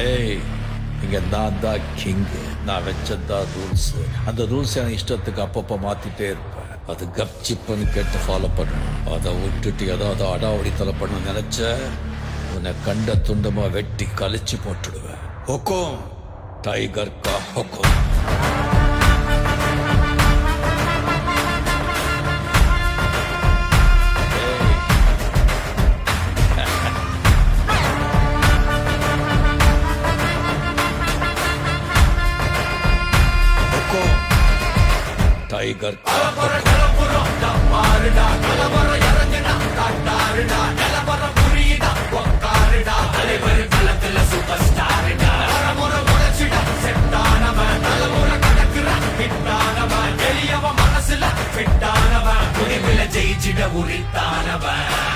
ஏய், இங்க நான் தான் கிங். நான் வச்சதான் ரூல்ஸ். அந்த ரூல்ஸ் என் இஷ்டத்துக்கு அப்பப்போ மாத்திட்டே இருப்பேன். அது கப்சிப்புன்னு கேட்டு ஃபாலோ பண்ணணும். அதை விட்டுட்டு ஏதாவது அடாவடித்தலை பண்ண நினைச்ச உன்னை கண்ட துண்டமா வெட்டி கழிச்சு போட்டுடுவேன். ஹொக்கும், டைகர் கா ஹொக்கும். டைகர் மனசுல ஜெயிச்சிட உரித்தானவன்.